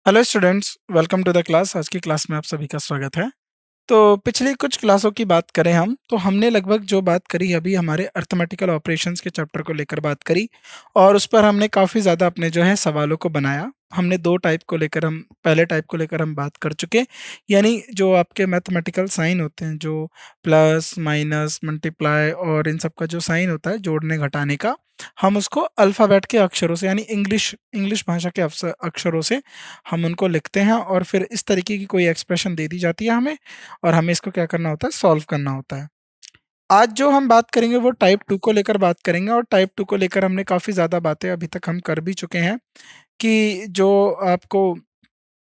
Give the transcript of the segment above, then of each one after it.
Hello students, welcome to the class. आज की class में आप सभी का स्वागत है। तो पिछली कुछ क्लासों की बात करें हम, तो हमने लगभग जो बात करी अभी हमारे अर्थमेटिकल ऑपरेशंस के चैप्टर को लेकर बात करी, और उस पर हमने काफ़ी ज़्यादा अपने जो है सवालों को बनाया। हमने दो टाइप को लेकर हम पहले टाइप को लेकर हम बात कर चुके, यानी जो आपके मैथमेटिकल साइन होते हैं, जो प्लस माइनस मल्टीप्लाई और इन सब का जो साइन होता है जोड़ने घटाने का, हम उसको अल्फ़ाबेट के अक्षरों से यानी इंग्लिश इंग्लिश भाषा के अक्षरों से हम उनको लिखते हैं, और फिर इस तरीके की कोई एक्सप्रेशन दे दी जाती है हमें, और हमें इसको क्या करना होता है, सॉल्व करना होता है। आज जो हम बात करेंगे वो टाइप टू को लेकर बात करेंगे, और टाइप टू को लेकर हमने काफ़ी ज़्यादा बातें अभी तक हम कर भी चुके हैं कि जो आपको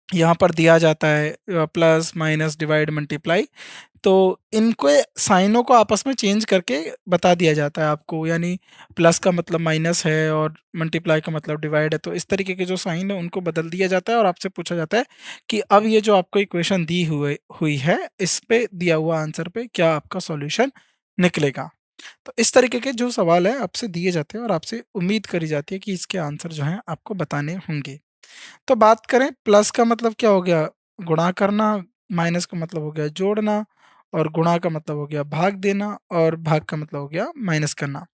यहाँ पर दिया जाता है प्लस माइनस डिवाइड मल्टीप्लाई, तो इनको साइनों को आपस में चेंज करके बता दिया जाता है आपको, यानी प्लस का मतलब माइनस है और मल्टीप्लाई का मतलब डिवाइड है, तो इस तरीके के जो साइन है उनको बदल दिया जाता है, और आपसे पूछा जाता है कि अब ये जो आपको इक्वेशन दी हुई हुई है, इस पे दिया हुआ आंसर पे क्या आपका सॉल्यूशन निकलेगा। तो इस तरीके के जो सवाल है आपसे दिए जाते हैं, और आपसे उम्मीद करी जाती है कि इसके आंसर जो है आपको बताने होंगे। तो बात करें, प्लस का मतलब क्या हो गया, गुणा करना, माइनस का मतलब हो गया जोड़ना, और गुणा का मतलब हो गया भाग देना, और भाग का मतलब हो गया माइनस करना।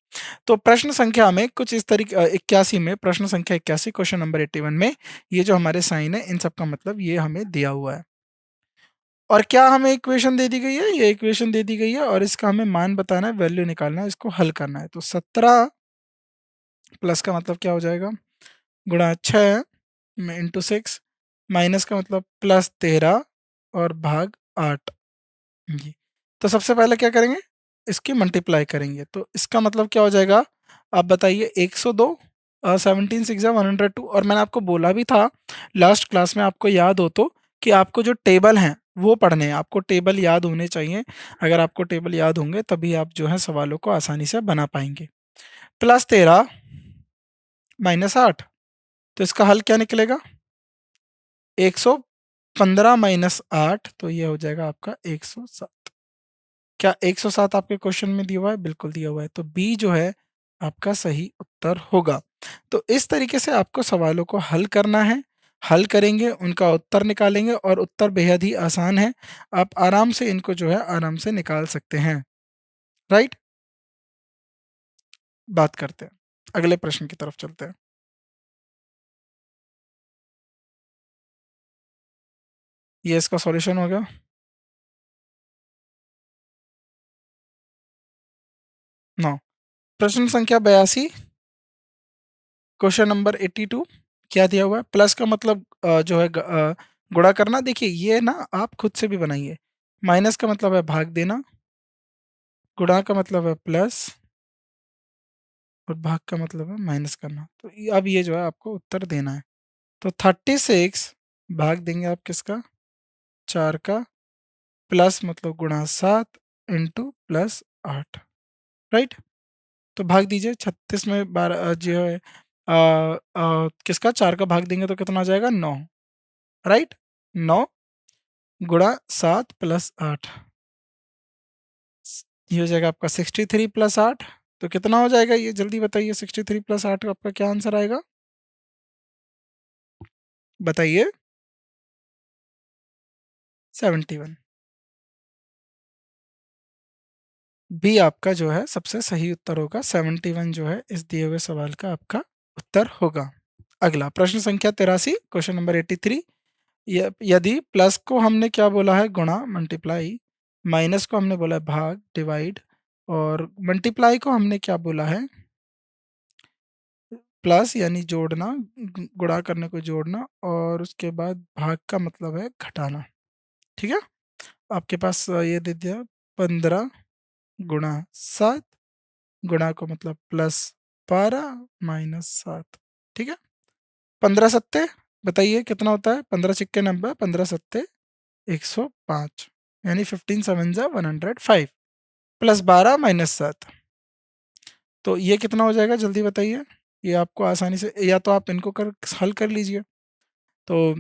तो प्रश्न संख्या में कुछ इस तरीके 81 में, प्रश्न संख्या 81 क्वेश्चन नंबर 81 में ये जो हमारे साइन है इन सब का मतलब ये हमें दिया हुआ है। और क्या हमें इक्वेशन दे दी गई है, ये इक्वेशन दे दी गई है, और इसका हमें मान बताना है, वैल्यू निकालना है, इसको हल करना है। तो 17 प्लस का मतलब क्या हो जाएगा, गुणा 6 में इंटू 6, माइनस का मतलब प्लस 13 और भाग 8 जी। तो सबसे पहले क्या करेंगे, इसकी मल्टीप्लाई करेंगे, तो इसका मतलब क्या हो जाएगा, आप बताइए। 102 17 6 102, और मैंने आपको बोला भी था लास्ट क्लास में, आपको याद हो तो, कि आपको जो टेबल हैं वो पढ़ने हैं, आपको टेबल याद होने चाहिए। अगर आपको टेबल याद होंगे तभी आप जो है सवालों को आसानी से बना पाएंगे। +13 -8, तो इसका हल क्या निकलेगा, 115 -8, तो ये हो जाएगा आपका 107। क्या 107 आपके क्वेश्चन में दिया हुआ है, बिल्कुल दिया हुआ है, तो बी जो है आपका सही उत्तर होगा। तो इस तरीके से आपको सवालों को हल करना है, हल करेंगे, उनका उत्तर निकालेंगे, और उत्तर बेहद ही आसान है। आप आराम से इनको जो है आराम से निकाल सकते हैं। राइट, बात करते हैं, अगले प्रश्न की तरफ चलते हैं। ये इसका सॉल्यूशन हो गया। नौ, प्रश्न संख्या 82 क्वेश्चन नंबर 82, क्या दिया हुआ है, प्लस का मतलब जो है गुणा करना। देखिए ये ना आप खुद से भी बनाइए। माइनस का मतलब है भाग देना, गुणा का मतलब है प्लस, और भाग का मतलब है माइनस करना। तो अब ये जो है आपको उत्तर देना है। तो 36 भाग देंगे आप किसका, 4 का, प्लस मतलब गुणा 7 इंटू प्लस 8। राइट, तो भाग दीजिए। 36 में 12 जो है किसका, 4 का भाग देंगे तो कितना आ जाएगा, 9। राइट, 9 गुणा 7 प्लस 8, ये हो जाएगा आपका 63 प्लस 8। तो कितना हो जाएगा ये, जल्दी बताइए। 63 प्लस 8 आपका क्या आंसर आएगा, बताइए। 71 भी आपका जो है सबसे सही उत्तर होगा। 71 जो है इस दिए हुए सवाल का आपका उत्तर होगा। अगला प्रश्न संख्या 83 क्वेश्चन नंबर 83, यदि प्लस को हमने क्या बोला है, गुणा मल्टीप्लाई, माइनस को हमने बोला है भाग डिवाइड, और मल्टीप्लाई को हमने क्या बोला है, प्लस यानी जोड़ना, गुणा करने को जोड़ना, और उसके बाद भाग का मतलब है घटाना। ठीक है, आपके पास ये दे दिया 15 गुणा 7, गुणा को मतलब +12 -7। ठीक है, 15 सत्ते, बताइए कितना होता है, 15 छिक्के 90, 15 सत्ते 105, यानी 15 7 जा 105, +12 -7, तो ये कितना हो जाएगा, जल्दी बताइए। ये आपको आसानी से, या तो आप इनको हल कर लीजिए। तो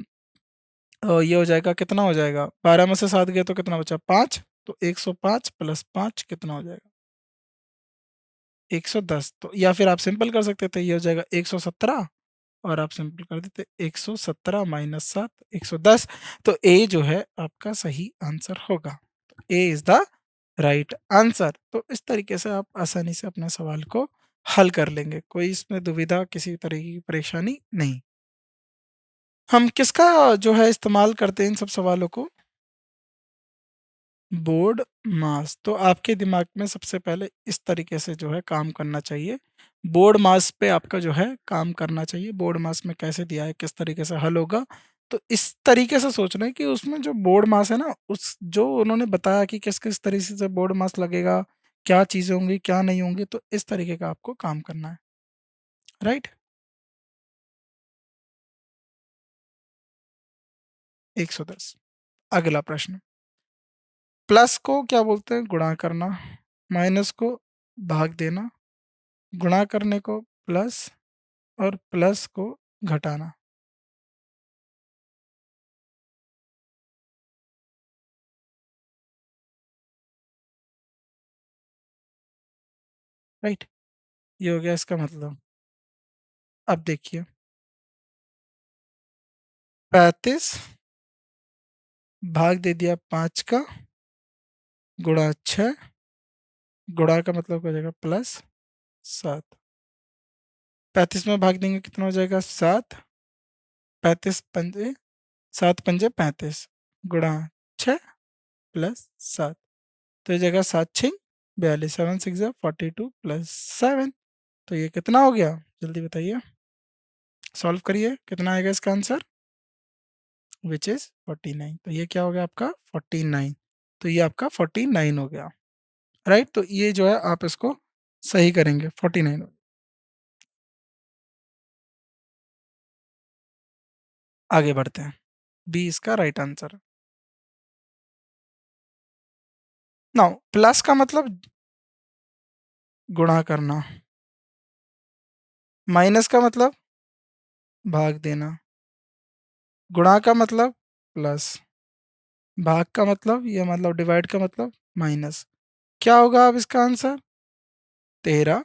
ये हो जाएगा, कितना हो जाएगा, 12 में से 7 गया तो कितना बचा, 5, तो 105 + 5 कितना हो जाएगा, 110। तो या फिर आप सिंपल कर सकते थे, ये हो जाएगा 117 और आप सिंपल कर देते 117 माइनस 7 110। तो ए जो है आपका सही आंसर होगा। ए इज द राइट आंसर। तो इस तरीके से आप आसानी से अपने सवाल को हल कर लेंगे, कोई इसमें दुविधा किसी तरह की परेशानी नहीं। हम किसका जो है इस्तेमाल करते हैं इन सब सवालों को? बोर्ड मास। तो आपके दिमाग में सबसे पहले इस तरीके से जो है काम करना चाहिए, बोर्ड मास पे आपका जो है काम करना चाहिए। बोर्ड मास में कैसे दिया है, किस तरीके से हल होगा, तो इस तरीके से सोचना है कि उसमें जो बोर्ड मास है ना, उस जो उन्होंने बताया कि किस किस तरीके से बोर्ड मास लगेगा, क्या चीज़ें होंगी क्या नहीं होंगी, तो इस तरीके का आपको काम करना है। राइट। 110। अगला प्रश्न। प्लस को क्या बोलते हैं? गुणा करना। माइनस को भाग देना। गुणा करने को प्लस, और प्लस को घटाना। राइट। ये हो गया इसका मतलब। अब देखिए, 35 भाग दे दिया 5 का, गुणा 6, गुणा का मतलब क्या हो जाएगा? प्लस 7। 35 में भाग देंगे कितना हो जाएगा? 7। 35 पंजे 7 पंजे 35, गुणा 6 प्लस 7। तो ये जगह 7 6 42, 7 6 42 प्लस 7। तो ये कितना हो गया? जल्दी बताइए, सॉल्व करिए, कितना आएगा इसका आंसर? Which is 49। तो ये क्या हो गया आपका? 49। तो ये आपका 49 हो गया। राइट। तो ये जो है आप इसको सही करेंगे, 49। आगे बढ़ते हैं। बी इसका राइट आंसर। नाउ प्लस का मतलब गुणा करना, माइनस का मतलब भाग देना, गुणा का मतलब प्लस, भाग का मतलब ये मतलब डिवाइड का मतलब माइनस। क्या होगा अब इसका आंसर? 13।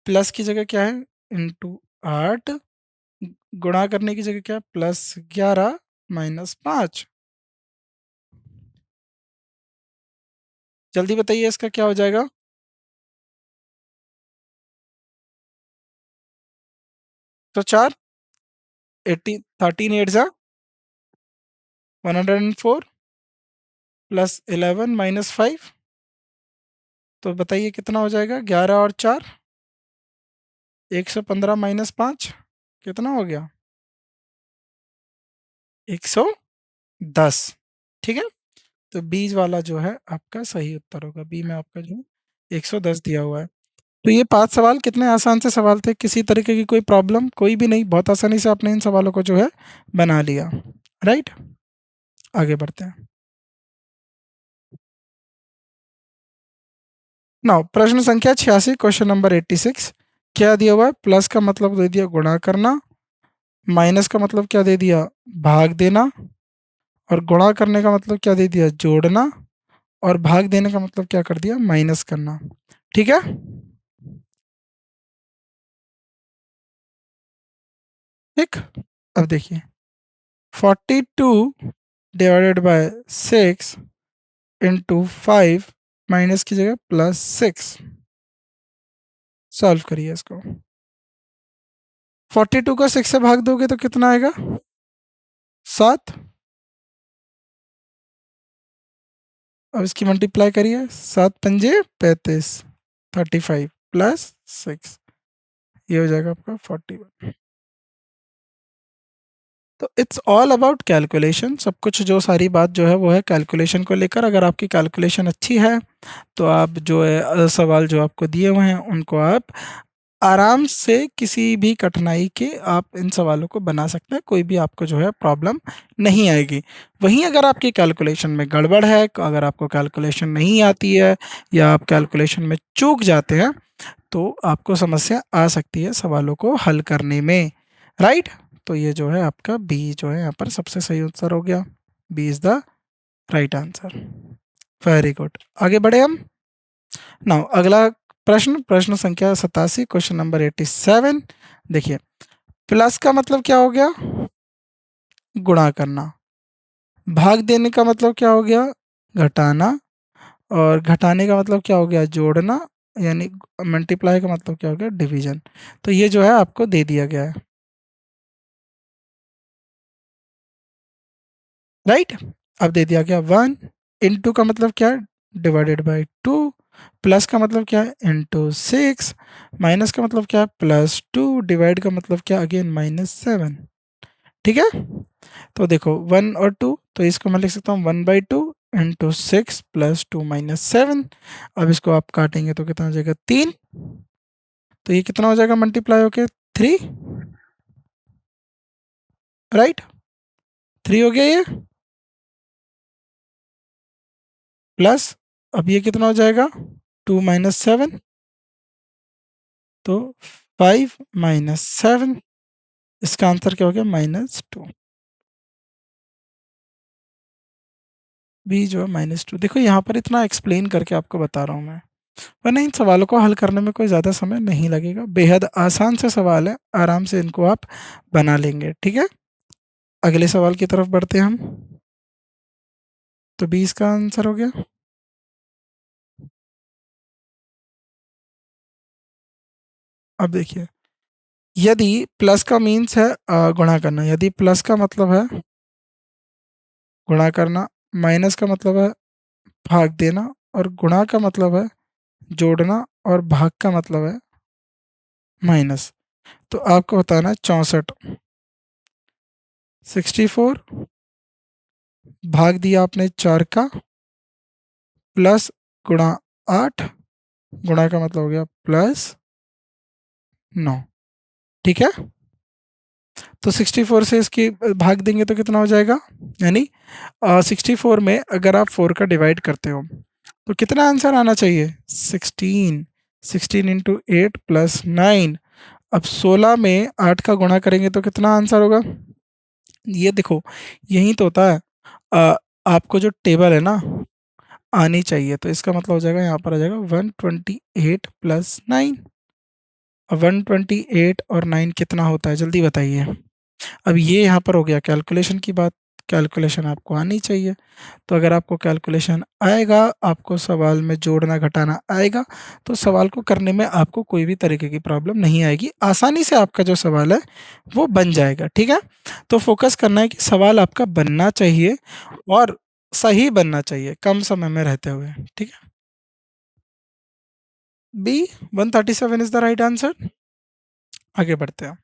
प्लस की जगह क्या है? इंटू 8। गुणा करने की जगह क्या है? +11 -5। जल्दी बताइए इसका क्या हो जाएगा? तो 4, 80, 13 8 जा 104, +11 -5। तो बताइए कितना हो जाएगा? 11 और 4, 115 -5 कितना हो गया? 110। ठीक है। तो बीज वाला जो है आपका सही उत्तर होगा। बी में आपका जो 110 दिया हुआ है। तो ये 5 सवाल कितने आसान से सवाल थे, किसी तरीके की कोई प्रॉब्लम कोई भी नहीं, बहुत आसानी से आपने इन सवालों को जो है बना लिया। राइट। आगे बढ़ते हैं। नाउ प्रश्न संख्या 86, क्वेश्चन नंबर 86। क्या दिया हुआ है? प्लस का मतलब दे दिया गुणा करना, माइनस का मतलब क्या दे दिया? भाग देना, और गुणा करने का मतलब क्या दे दिया? जोड़ना, और भाग देने का मतलब क्या कर दिया? माइनस करना। ठीक है। ठीक। अब देखिए, 42/6 इंटू 5, माइनस की जगह +6। सॉल्व करिए इसको। 42 को 6 से भाग दोगे तो कितना आएगा? 7। अब इसकी मल्टीप्लाई करिए, 7 पंजे 35, 35 +6, ये हो जाएगा आपका 41। तो इट्स ऑल अबाउट कैलकुलेशन। सब कुछ जो सारी बात जो है वो है कैलकुलेशन को लेकर। अगर आपकी कैलकुलेशन अच्छी है तो आप जो है सवाल जो आपको दिए हुए हैं उनको आप आराम से किसी भी कठिनाई के आप इन सवालों को बना सकते हैं, कोई भी आपको जो है प्रॉब्लम नहीं आएगी। वहीं अगर आपकी कैलकुलेशन में गड़बड़ है, अगर आपको कैलकुलेशन नहीं आती है या आप कैलकुलेशन में चूक जाते हैं, तो आपको समस्या आ सकती है सवालों को हल करने में। राइट। तो ये जो है आपका बी जो है यहाँ पर सबसे सही उत्तर हो गया। B is the right answer. Very good. आगे बढ़े हम। नाउ अगला प्रश्न, प्रश्न संख्या 87, क्वेश्चन नंबर 87। देखिए, प्लस का मतलब क्या हो गया? गुणा करना। भाग देने का मतलब क्या हो गया? घटाना। और घटाने का मतलब क्या हो गया? जोड़ना। यानी मल्टीप्लाई का मतलब क्या हो गया? डिवीजन। तो ये जो है आपको दे दिया गया है, राइट। अब दे दिया गया 1। इंटू का मतलब क्या है? Divided by 2। प्लस का मतलब क्या है? इंटू 6। माइनस का मतलब क्या है? +2। डिवाइड का मतलब क्या? अगेन -7। ठीक है। तो देखो 1 और 2, तो इसको मैं लिख सकता हूँ 1/2 इंटू 6 + 2 - 7। अब इसको आप काटेंगे तो कितना हो जाएगा? 3। तो ये कितना हो जाएगा मल्टीप्लाई होके? 3। राइट। 3 हो गया ये। प्लस, अब ये कितना हो जाएगा? 2 - 7। तो 5 - 7। इसका आंसर क्या हो गया? -2। बी जो है -2। देखो यहाँ पर इतना एक्सप्लेन करके आपको बता रहा हूँ मैं, वरना इन सवालों को हल करने में कोई ज़्यादा समय नहीं लगेगा। बेहद आसान से सवाल है, आराम से इनको आप बना लेंगे। ठीक है। अगले सवाल की तरफ बढ़ते हैं हम। तो 20 का आंसर हो गया। अब देखिए, यदि प्लस का मीन्स है गुणा करना, यदि प्लस का मतलब है गुणा करना, माइनस का मतलब है भाग देना, और गुणा का मतलब है जोड़ना, और भाग का मतलब है माइनस, तो आपको बताना है 64। 64 भाग दिया आपने 4 का, प्लस गुणा 8, गुणा का मतलब हो गया +9। ठीक है। तो 64 से इसकी भाग देंगे तो कितना हो जाएगा? यानी 64 में अगर आप 4 का डिवाइड करते हो तो कितना आंसर आना चाहिए? 16। 16 इंटू 8 + 9। अब 16 में 8 का गुणा करेंगे तो कितना आंसर होगा? ये देखो, यही तो होता है। अ, आपको जो टेबल है ना आनी चाहिए, तो इसका मतलब हो जाएगा यहाँ पर आ जाएगा 128 + 9। 128 और 9 कितना होता है? जल्दी बताइए। अब ये यहाँ पर हो गया कैलकुलेशन की बात। कैलकुलेशन आपको आनी चाहिए। तो अगर आपको कैलकुलेशन आएगा, आपको सवाल में जोड़ना घटाना आएगा, तो सवाल को करने में आपको कोई भी तरीके की प्रॉब्लम नहीं आएगी। आसानी से आपका जो सवाल है वो बन जाएगा। ठीक है। तो फोकस करना है कि सवाल आपका बनना चाहिए, और सही बनना चाहिए कम समय में रहते हुए। ठीक है। B 137 is the right answer. आगे बढ़ते हैं।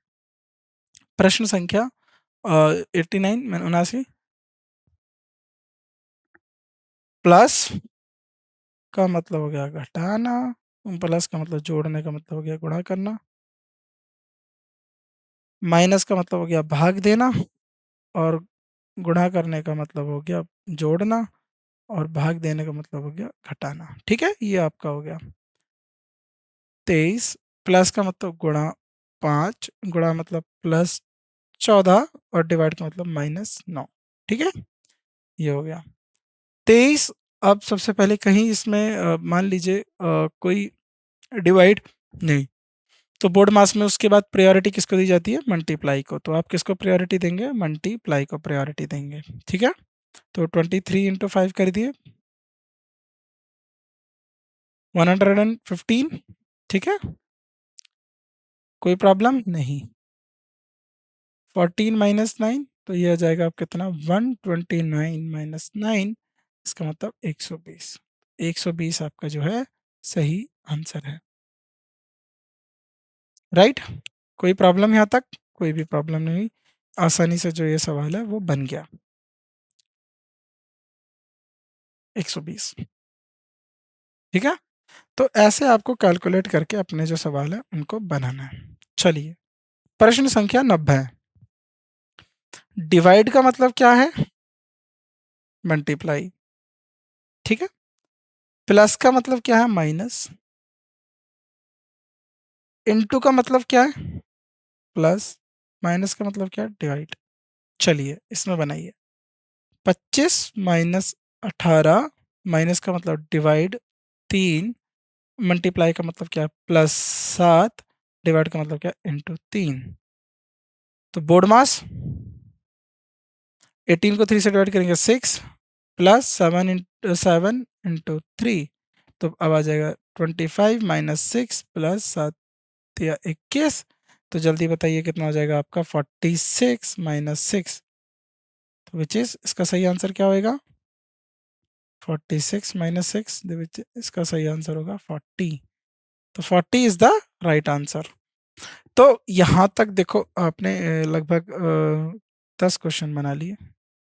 प्रश्न संख्या 89 में 79। प्लस का मतलब हो गया घटाना, प्लस का मतलब जोड़ने का मतलब हो गया गुणा करना, माइनस का मतलब हो गया भाग देना, और गुणा करने का मतलब हो गया जोड़ना, और भाग देने का मतलब हो गया घटाना। ठीक है, ये आपका हो गया 23। प्लस का मतलब गुणा 5, गुणा मतलब +14, और डिवाइड का मतलब -9। ठीक है, ये हो गया 23। अब सबसे पहले कहीं इसमें मान लीजिए कोई डिवाइड नहीं, तो बोर्ड मास में उसके बाद प्रायोरिटी किसको दी जाती है? मल्टीप्लाई को। तो आप किसको प्रायोरिटी देंगे? मल्टीप्लाई को प्रायोरिटी देंगे। ठीक है। तो 23 × 5 कर दिए 115। ठीक है, कोई प्रॉब्लम नहीं। 14 - 9, तो ये आ जाएगा आप कितना? 129 - 9, इसका मतलब 120। 120 आपका जो है सही आंसर है। राइट। कोई प्रॉब्लम यहाँ तक? कोई भी प्रॉब्लम नहीं हुई। आसानी से जो ये सवाल है वो बन गया। 120। ठीक है। तो ऐसे आपको कैलकुलेट करके अपने जो सवाल है उनको बनाना है। चलिए, प्रश्न संख्या 90। डिवाइड का मतलब क्या है? मल्टीप्लाई। ठीक है। प्लस का मतलब क्या है? माइनस। इनटू का मतलब क्या है? प्लस। माइनस का मतलब क्या है? डिवाइड। चलिए इसमें बनाइए। 25 - 18, माइनस का मतलब डिवाइड 3, मल्टीप्लाई का मतलब क्या है? +7, डिवाइड का मतलब क्या है? ×3। तो बोर्ड मास 18 को 3 से डिवाइड करेंगे 6 प्लस 7 इंटू 3, तो अब आ जाएगा 25 माइनस 6 प्लस 7 या 21। तो जल्दी बताइए कितना हो जाएगा आपका 46 माइनस 6, तो विच इज इसका सही आंसर क्या होएगा? 46 माइनस 6, विच इसका सही आंसर होगा 40। तो 40 इज द राइट आंसर। तो यहाँ तक देखो आपने लगभग 10 क्वेश्चन बना लिए,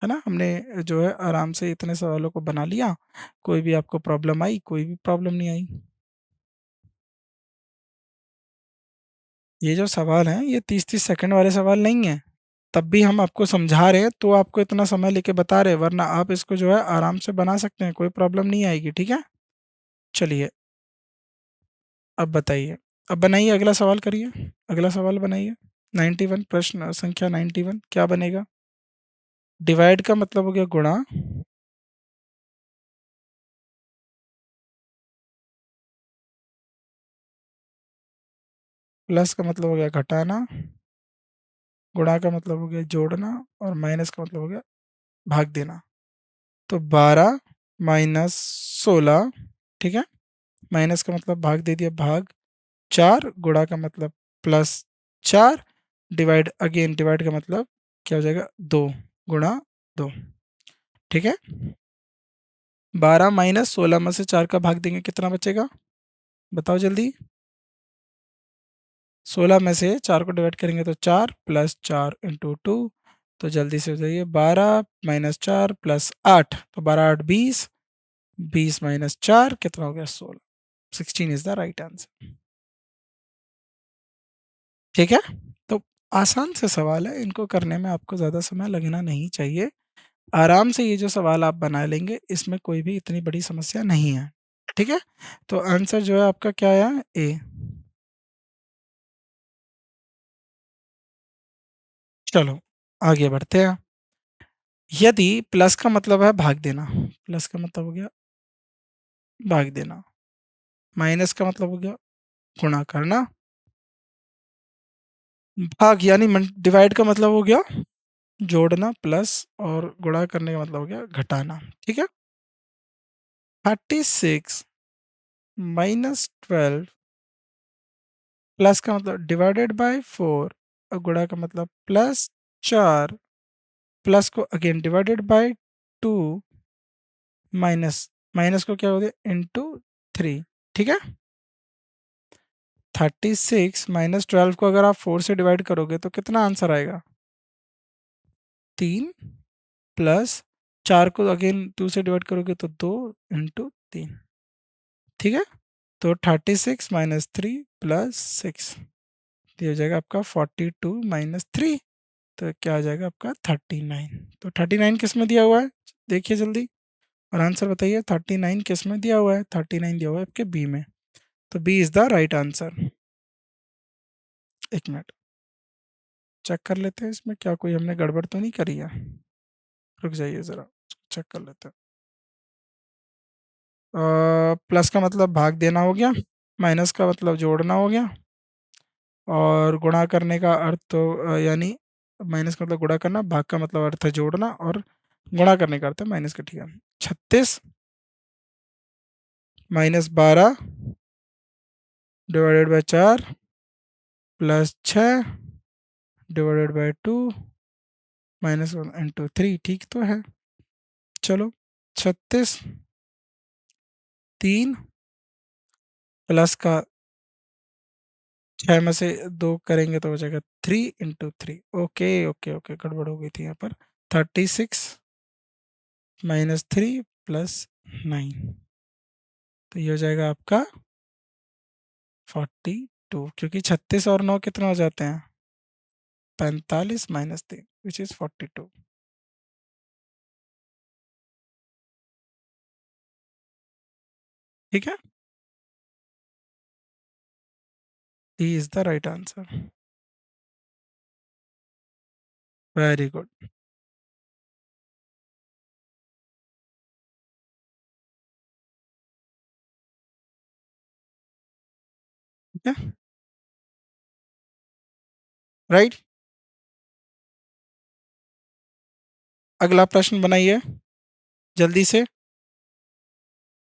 है ना। हमने जो है आराम से इतने सवालों को बना लिया। कोई भी आपको प्रॉब्लम आई? कोई भी प्रॉब्लम नहीं आई। ये जो सवाल हैं ये 30-30 सेकंड वाले सवाल नहीं है। तब भी हम आपको समझा रहे हैं तो आपको इतना समय लेके बता रहे हैं, वरना आप इसको जो है आराम से बना सकते हैं, कोई प्रॉब्लम नहीं आएगी, ठीक है। चलिए अब बताइए। अब बनाइए, अगला सवाल करिए। अगला सवाल बनाइए। 91, प्रश्न संख्या 91 क्या बनेगा? डिवाइड का मतलब हो गया गुणा, प्लस का मतलब हो गया घटाना, गुणा का मतलब हो गया जोड़ना, और माइनस का मतलब हो गया भाग देना। तो 12 माइनस 16, ठीक है। माइनस का मतलब भाग दे दिया, भाग 4, गुणा का मतलब +4, डिवाइड अगेन, डिवाइड का मतलब क्या हो जाएगा? 2 गुणा 2, ठीक है। 12 माइनस 16 में से 4 का भाग देंगे, कितना बचेगा? बताओ जल्दी। 16 में से 4 को डिवाइड करेंगे तो 4 प्लस 4 इंटू 2, तो जल्दी से हो जाइए 12 माइनस 4 प्लस 8, तो 12 8 20, 20 माइनस 4 कितना हो गया? 16। 16 इज द राइट आंसर, ठीक है। तो आसान से सवाल है, इनको करने में आपको ज़्यादा समय लगना नहीं चाहिए। आराम से ये जो सवाल आप बना लेंगे, इसमें कोई भी इतनी बड़ी समस्या नहीं है, ठीक है। तो आंसर जो है आपका क्या आया? ए। चलो आगे बढ़ते हैं। यदि प्लस का मतलब है भाग देना, प्लस का मतलब हो गया भाग देना, माइनस का मतलब हो गया गुणा करना, भाग यानी डिवाइड का मतलब हो गया जोड़ना, प्लस और गुणा करने का मतलब हो गया घटाना, ठीक है। 36 माइनस 12, प्लस का मतलब डिवाइडेड बाय 4, और गुणा का मतलब +4, प्लस को again divided by 2, minus minus को क्या हो गया? इंटू 3, ठीक है। 36 माइनस 12 को अगर आप 4 से डिवाइड करोगे तो कितना आंसर आएगा? 3, प्लस 4 को अगेन 2 से डिवाइड करोगे तो 2 इंटू 3, ठीक है। तो 36 माइनस 3 प्लस 6, तो ये हो जाएगा आपका 42 माइनस 3, तो क्या आ जाएगा आपका 39। तो 39 किस में दिया हुआ है? देखिए जल्दी और आंसर बताइए। 39 किस में दिया हुआ है? 39 दिया हुआ है आपके बी में, तो B is the right answer. एक मिनट चेक कर लेते हैं, इसमें क्या कोई हमने गड़बड़ तो नहीं करी है। रुक जाइए ज़रा, चेक कर लेते हैं। प्लस का मतलब भाग देना हो गया, माइनस का मतलब जोड़ना हो गया, और गुणा करने का अर्थ तो यानी माइनस का मतलब गुणा करना, भाग का मतलब अर्थ है जोड़ना, और गुणा करने का अर्थ है माइनस का, ठीक है। 36 minus 12 divided by 4 +6 divided by 2 -1 into 3, ठीक तो है। चलो 36, 3 प्लस का 6 में से 2 करेंगे तो हो जाएगा 3 इंटू 3। ओके ओके ओके, गड़बड़ हो गई थी यहाँ पर। 36 - 3 + 9, तो ये हो जाएगा आपका 42, क्योंकि 36 और 9 कितना हो जाते हैं? 45 - 3 विच इज़ 42, ठीक है। D is the right answer. Very good, ठीक है, राइट। अगला प्रश्न बनाइए जल्दी से।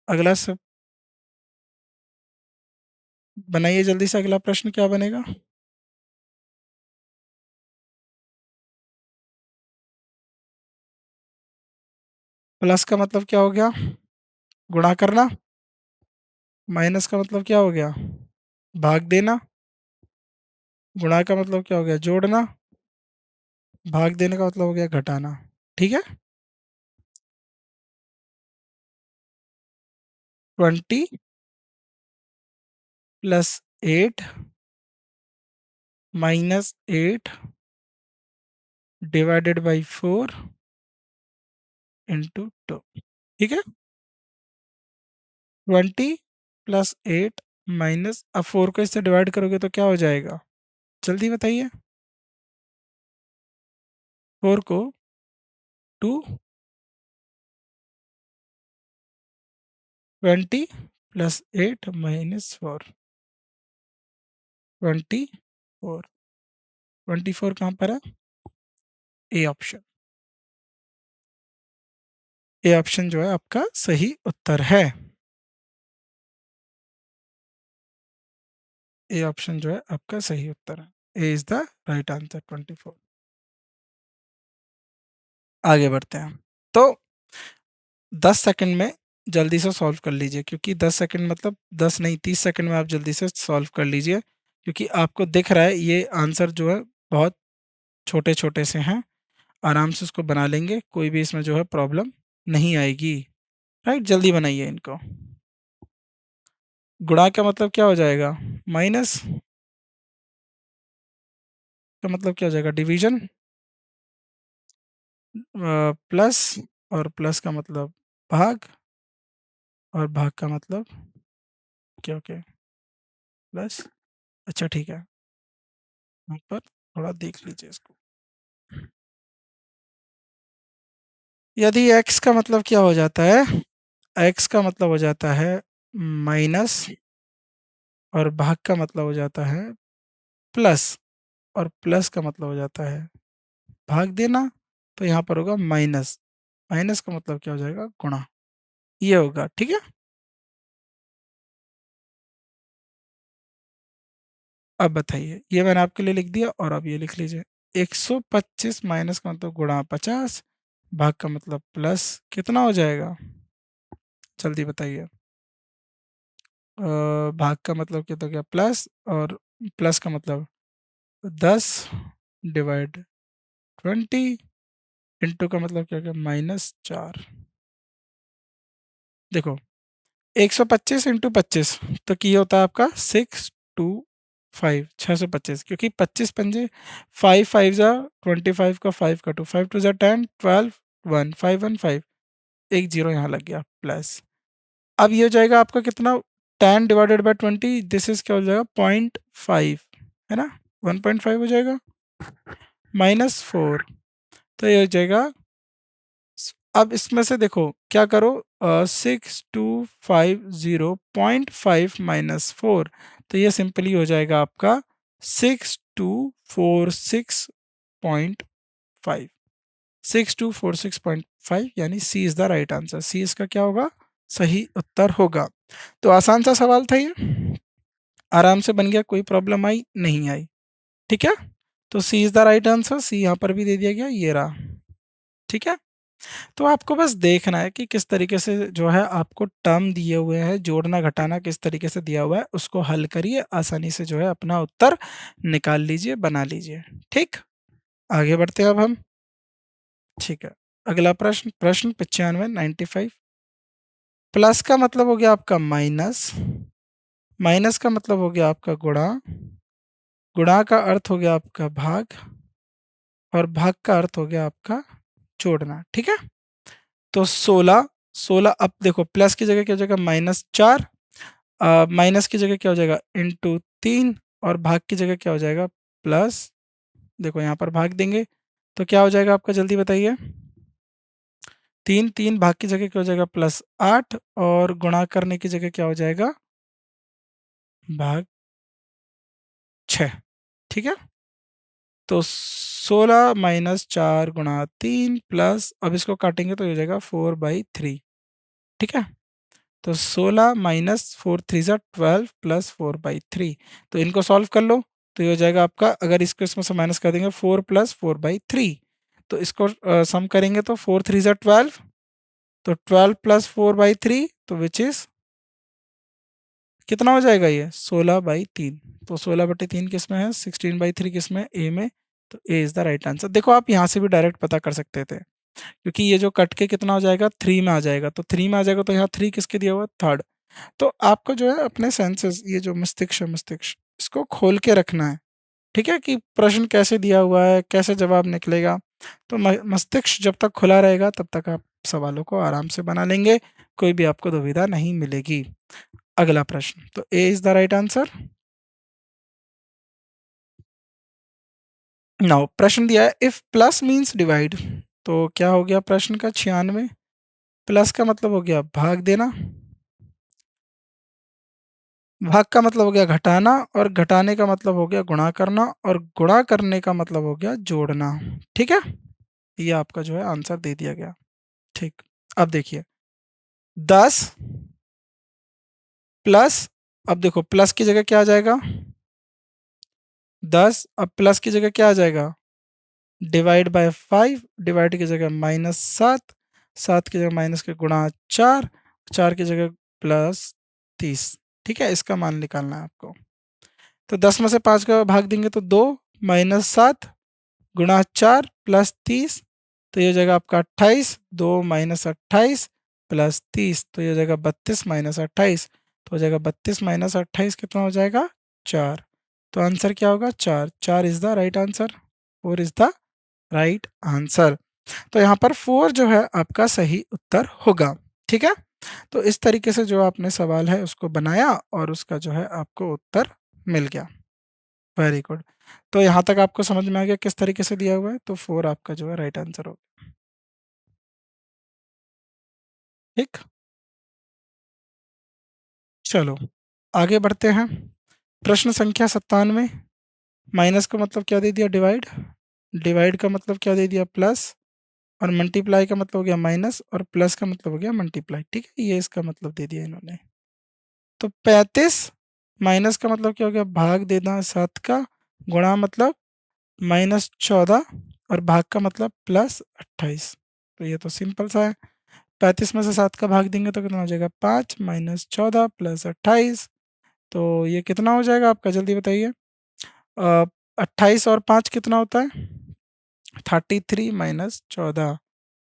अगला सब बनाइए जल्दी से, अगला प्रश्न क्या बनेगा? प्लस का मतलब क्या हो गया? गुणा करना। माइनस का मतलब क्या हो गया? भाग देना। गुणा का मतलब क्या हो गया? जोड़ना। भाग देने का मतलब हो गया घटाना। ठीक है। 20 plus 8 minus 8 divided by 4 into 2। ठीक है। 20 प्लस 8 माइनस, अब 4 को इससे डिवाइड करोगे तो क्या हो जाएगा? जल्दी बताइए। 4 को 2, 20 प्लस 8 माइनस 4, 24। 24 कहाँ पर है? A option. ए ऑप्शन जो है आपका सही उत्तर है। ए ऑप्शन जो है आपका सही उत्तर है। ए इज द राइट आंसर, 24। आगे बढ़ते हैं। तो 10 सेकंड में जल्दी से सॉल्व कर लीजिए, क्योंकि 10 सेकंड मतलब 10 नहीं, 30 सेकंड में आप जल्दी से सॉल्व कर लीजिए, क्योंकि आपको दिख रहा है ये आंसर जो है बहुत छोटे छोटे से हैं। आराम से उसको बना लेंगे, कोई भी इसमें जो है प्रॉब्लम नहीं आएगी। राइट, जल्दी बनाइए इनको। गुणा का मतलब क्या हो जाएगा? माइनस का मतलब क्या हो जाएगा? डिवीजन। प्लस, और प्लस का मतलब भाग, और भाग का मतलब क्या? Okay, plus. अच्छा ठीक है, यहाँ पर थोड़ा देख लीजिए इसको। यदि x का मतलब क्या हो जाता है? x का मतलब हो जाता है माइनस, और भाग का मतलब हो जाता है प्लस, और प्लस का मतलब हो जाता है भाग देना, तो यहाँ पर होगा माइनस। माइनस का मतलब क्या हो जाएगा? गुणा। ये होगा। ठीक है। अब बताइए, ये मैंने आपके लिए लिख दिया, और अब ये लिख लीजिए। 125 माइनस का मतलब गुणा 50, भाग का मतलब प्लस, कितना हो जाएगा? जल्दी बताइए। भाग का मतलब क्या, तो क्या प्लस, और प्लस का मतलब 10 डिवाइड 20, इंटू का मतलब क्या, क्या -4। देखो, 125 इंटू 25, तो ये होता है आपका 625, 625, क्योंकि 25 पंजे 5 5 जा 25 का 5 का 2, 5 2 जा 10, 12 1 5 1 5, एक जीरो यहाँ लग गया प्लस। अब ये हो जाएगा आपका कितना? 10 डिवाइडेड बाई 20, दिस इज क्या हो जाएगा? 0.5, है ना? 1.5 हो जाएगा, -4, तो ये हो जाएगा। अब इसमें से देखो क्या करो, 6250.5 तो ये सिंपली हो जाएगा आपका 6246.5। 6246.5 यानी सी इज द राइट आंसर। सी इसका क्या होगा? सही उत्तर होगा। तो आसान सा सवाल था ये, आराम से बन गया, कोई प्रॉब्लम आई नहीं आई। ठीक है। तो सी इज द राइट आंसर, सी यहाँ पर भी दे दिया गया, ये रहा। ठीक है। तो आपको बस देखना है कि किस तरीके से जो है आपको टर्म दिए हुए हैं, जोड़ना घटाना किस तरीके से दिया हुआ है, उसको हल करिए, आसानी से जो है अपना उत्तर निकाल लीजिए, बना लीजिए। ठीक। आगे बढ़ते हैं अब हम। ठीक है। अगला प्रश्न, प्रश्न 95, 95। प्लस का मतलब हो गया आपका माइनस, माइनस का मतलब हो गया आपका गुणा, गुणा का अर्थ हो गया आपका भाग, और भाग का अर्थ हो गया आपका जोड़ना। ठीक है। तो 16, 16, अब देखो प्लस की जगह क्या हो जाएगा? -4, माइनस की जगह क्या हो जाएगा? ×3, और भाग की जगह क्या हो जाएगा? प्लस। देखो यहाँ पर भाग देंगे तो क्या हो जाएगा आपका? जल्दी बताइए। 3, 3 भाग की जगह क्या हो जाएगा? +8, और गुणा करने की जगह क्या हो जाएगा? भाग 6। ठीक है। तो 16 माइनस 4 गुणा 3 प्लस, अब इसको काटेंगे तो ये हो जाएगा 4/3। ठीक है, तो 16 माइनस 4 3 ज़ा 12 प्लस 4/3। तो इनको सॉल्व कर लो, तो ये हो जाएगा आपका, अगर इसको इसमें से माइनस कर देंगे 4 प्लस 4/3, तो इसको सम करेंगे तो 4 3 ज़ा 12, तो 12 प्लस 4/3, तो विच इज कितना हो जाएगा ये 16/3। तो 16/3 किस में है, 16/3 किस में, ए में। तो A is the right answer. देखो आप यहाँ से भी डायरेक्ट पता कर सकते थे, क्योंकि ये जो कट के कितना हो जाएगा 3 में आ जाएगा, तो 3 में आ जाएगा, तो यहाँ 3 किसके दिया हुआ है, थर्ड। तो आपको जो है अपने सेंसेस, ये जो मस्तिष्क है, मस्तिष्क इसको खोल के रखना है। ठीक है, कि प्रश्न कैसे दिया हुआ है, कैसे जवाब निकलेगा। तो मस्तिष्क जब तक खुला रहेगा तब तक आप सवालों को आराम से बना लेंगे, कोई भी आपको दुविधा नहीं मिलेगी। अगला प्रश्न, तो A is the right answer. Now प्रश्न दिया है इफ प्लस मींस डिवाइड, तो क्या हो गया प्रश्न का 96। प्लस का मतलब हो गया भाग देना, भाग का मतलब हो गया घटाना, और घटाने का मतलब हो गया गुणा करना, और गुणा करने का मतलब हो गया जोड़ना। ठीक है, ये आपका जो है आंसर दे दिया गया। ठीक, अब देखिए 10 प्लस, अब देखो प्लस की जगह क्या आ जाएगा 10, अब प्लस की जगह क्या आ जाएगा डिवाइड बाय 5, डिवाइड की जगह -7, 7 की जगह माइनस के गुणा 4, 4 की जगह +30। ठीक है, इसका मान निकालना है आपको। तो 10 में से 5 का भाग देंगे तो 2, -7 गुणा 4 प्लस 30, तो ये हो जाएगा आपका 28, 2 माइनस 28 प्लस 30, तो ये हो जाएगा 32 माइनस 28, तो हो जाएगा 32 माइनस 28 कितना हो जाएगा 4। तो आंसर क्या होगा 4, 4 is the right answer, 4 is the right answer. तो यहाँ पर 4 जो है आपका सही उत्तर होगा। ठीक है, तो इस तरीके से जो आपने सवाल है उसको बनाया और उसका जो है आपको उत्तर मिल गया। Very good. तो यहाँ तक आपको समझ में आ गया किस तरीके से दिया हुआ है, तो 4 आपका जो है राइट आंसर होगा। ठीक, चलो आगे बढ़ते हैं। प्रश्न संख्या 97, माइनस का मतलब क्या दे दिया डिवाइड, डिवाइड का मतलब क्या दे दिया प्लस, और मल्टीप्लाई का मतलब हो गया माइनस, और प्लस का मतलब हो गया मल्टीप्लाई। ठीक है, ये इसका मतलब दे दिया इन्होंने। तो 35 माइनस का मतलब क्या हो गया भाग देना 7 का, गुणा मतलब -14, और भाग का मतलब +28। तो ये तो सिंपल सा है। 35 में से 7 का भाग देंगे तो कितना हो जाएगा 5 -14 +28, तो ये कितना हो जाएगा आपका जल्दी बताइए। 28 और 5 कितना होता है 33 -14,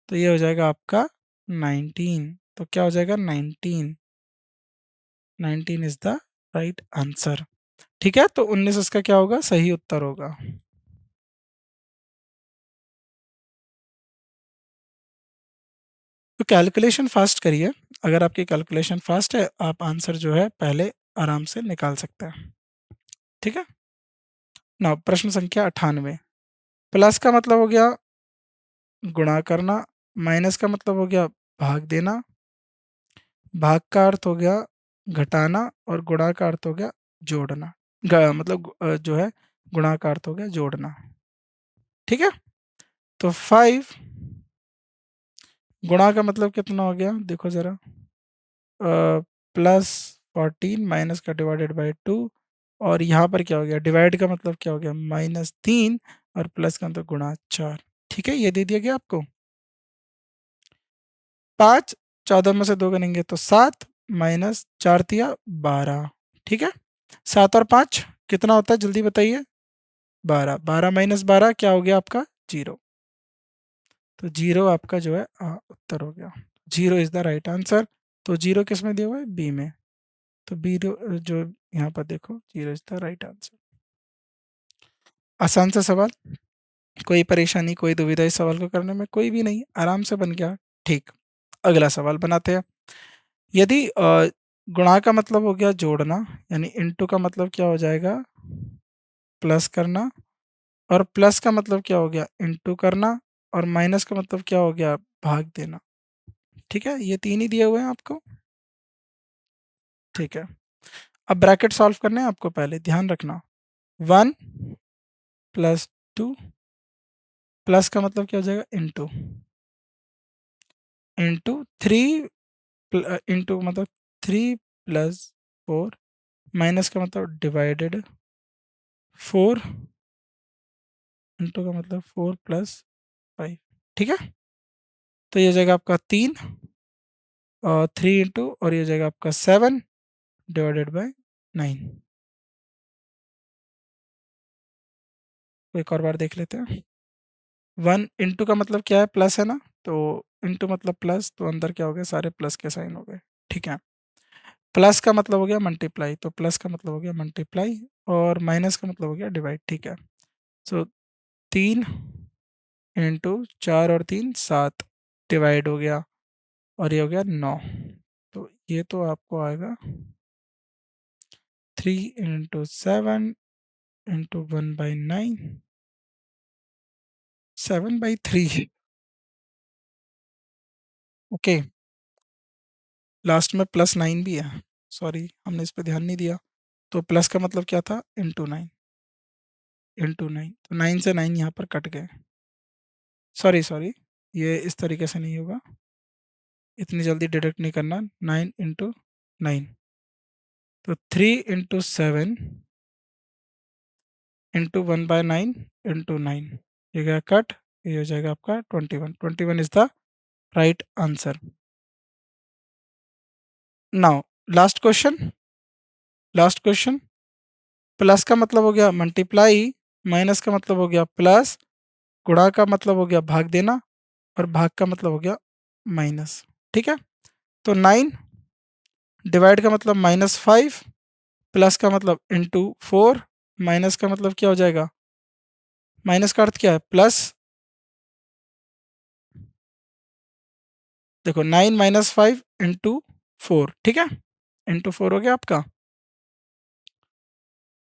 तो ये हो जाएगा आपका 19। तो क्या हो जाएगा 19, 19 इज द राइट आंसर। ठीक है, तो 19 इसका क्या होगा सही उत्तर होगा। तो कैलकुलेशन फास्ट करिए, अगर आपकी कैलकुलेशन फास्ट है आप आंसर जो है पहले आराम से निकाल सकते हैं। ठीक है, ना प्रश्न संख्या 98, प्लस का मतलब हो गया गुणा करना, माइनस का मतलब हो गया भाग देना, भाग का अर्थ हो गया घटाना, और गुणा का अर्थ हो गया जोड़ना। मतलब जो है गुणा का अर्थ हो गया जोड़ना। ठीक है, तो 5 गुणा का मतलब कितना हो गया देखो जरा, +14 माइनस का डिवाइडेड बाय 2, और यहाँ पर क्या हो गया डिवाइड का मतलब क्या हो गया -3, और प्लस का मतलब गुणा 4। ठीक है, ये दे दिया गया आपको। 5 14 में से 2 करेंगे तो 7, -4 × 3 = 12। ठीक है, 7 और 5 कितना होता है जल्दी बताइए 12, 12 -12 क्या हो गया आपका 0। तो 0 आपका जो है उत्तर हो गया, 0 इज द राइट आंसर। तो 0 किस में दिया हुआ है बी में, तो बी जो यहाँ पर देखो 0 इज द राइट आंसर। आसान सा सवाल, कोई परेशानी कोई दुविधा इस सवाल को करने में कोई भी नहीं, आराम से बन गया। ठीक, अगला सवाल बनाते हैं। यदि गुणा का मतलब हो गया जोड़ना, यानी इनटू का मतलब क्या हो जाएगा प्लस करना, और प्लस का मतलब क्या हो गया इनटू करना, और माइनस का मतलब क्या हो गया भाग देना। ठीक है, ये तीन ही दिए हुए हैं आपको। ठीक है, अब ब्रैकेट सॉल्व करने हैं आपको, पहले ध्यान रखना 1 + टू, प्लस का मतलब क्या हो जाएगा इंटू, इंटू थ्री, इंटू मतलब थ्री प्लस फोर, माइनस का मतलब डिवाइडेड फोर, इंटू का मतलब फोर प्लस फाइव। ठीक है, तो ये हो जाएगा आपका तीन, और थ्री इंटू, और ये हो जाएगा आपका सेवन डिवाइडेड बाय नाइन। एक और बार देख लेते हैं। वन इंटू का मतलब क्या है, प्लस है ना, तो इंटू मतलब प्लस, तो अंदर क्या हो गया, सारे प्लस के साइन हो गए। ठीक है, प्लस का मतलब हो गया मल्टीप्लाई, तो प्लस का मतलब हो गया मल्टीप्लाई, और माइनस का मतलब हो गया डिवाइड। ठीक है, सो तीन इंटू चार और तीन सात, डिवाइड हो गया, और ये हो गया नौ। तो ये तो आपको आएगा three into seven into one by nine, seven by three. Okay, last में प्लस नाइन भी है, सॉरी हमने इस पर ध्यान नहीं दिया। तो प्लस का मतलब क्या था, इंटू नाइन, इंटू नाइन, तो नाइन से नाइन यहाँ पर कट गए। सॉरी सॉरी, ये इस तरीके से नहीं होगा, इतनी जल्दी डिडक्ट नहीं करना। नाइन इंटू नाइन, तो three into seven into one by nine into nine, ये गया कट, ये हो जाएगा आपका 21। 21 is the right answer. Now last question, last question. Plus का मतलब हो गया मल्टीप्लाई, माइनस का मतलब हो गया प्लस, गुणा का मतलब हो गया भाग देना, और भाग का मतलब हो गया माइनस। ठीक है, तो नाइन, डिवाइड का मतलब माइनस फाइव, प्लस का मतलब इंटू फोर, माइनस का मतलब क्या हो जाएगा, माइनस का अर्थ क्या है, प्लस। देखो nine minus five into four, ठीक है, इंटू फोर हो गया आपका,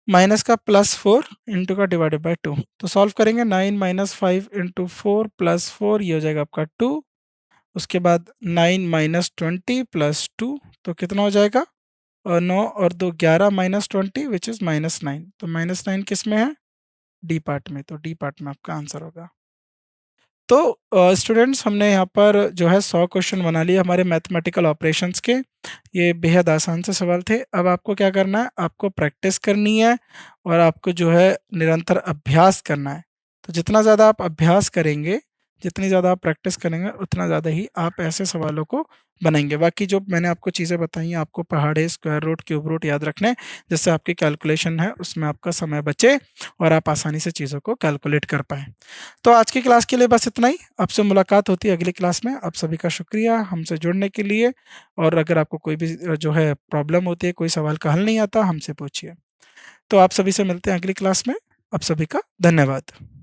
माइनस का प्लस फोर, इंटू का डिवाइडेड बाय टू। तो सॉल्व करेंगे, nine minus five into four plus four, ये हो जाएगा आपका टू। उसके बाद nine minus twenty plus two, तो कितना हो जाएगा, और नौ और दो ग्यारह, minus twenty which is minus nine. तो माइनस नाइन किस में है, डी पार्ट में, तो डी पार्ट में आपका आंसर होगा। तो स्टूडेंट्स हमने यहाँ पर जो है 100 क्वेश्चन बना लिए हमारे मैथमेटिकल ऑपरेशंस के। ये बेहद आसान से सवाल थे। अब आपको क्या करना है, आपको प्रैक्टिस करनी है, और आपको जो है निरंतर अभ्यास करना है। तो जितना ज़्यादा आप अभ्यास करेंगे, जितनी ज़्यादा आप प्रैक्टिस करेंगे, उतना ज़्यादा ही आप ऐसे सवालों को बनाएंगे। बाकी जो मैंने आपको चीज़ें बताई हैं, आपको पहाड़े, स्क्वायर रूट, क्यूब रूट याद रखने हैं, जिससे आपकी कैलकुलेशन है उसमें आपका समय बचे, और आप आसानी से चीज़ों को कैलकुलेट कर पाएँ। तो आज की क्लास के लिए बस इतना ही। आपसे मुलाकात होती है अगली क्लास में। आप सभी का शुक्रिया हमसे जुड़ने के लिए, और अगर आपको कोई भी जो है प्रॉब्लम होती है, कोई सवाल का हल नहीं आता, हमसे पूछिए। तो आप सभी से मिलते हैं अगली क्लास में। आप सभी का धन्यवाद।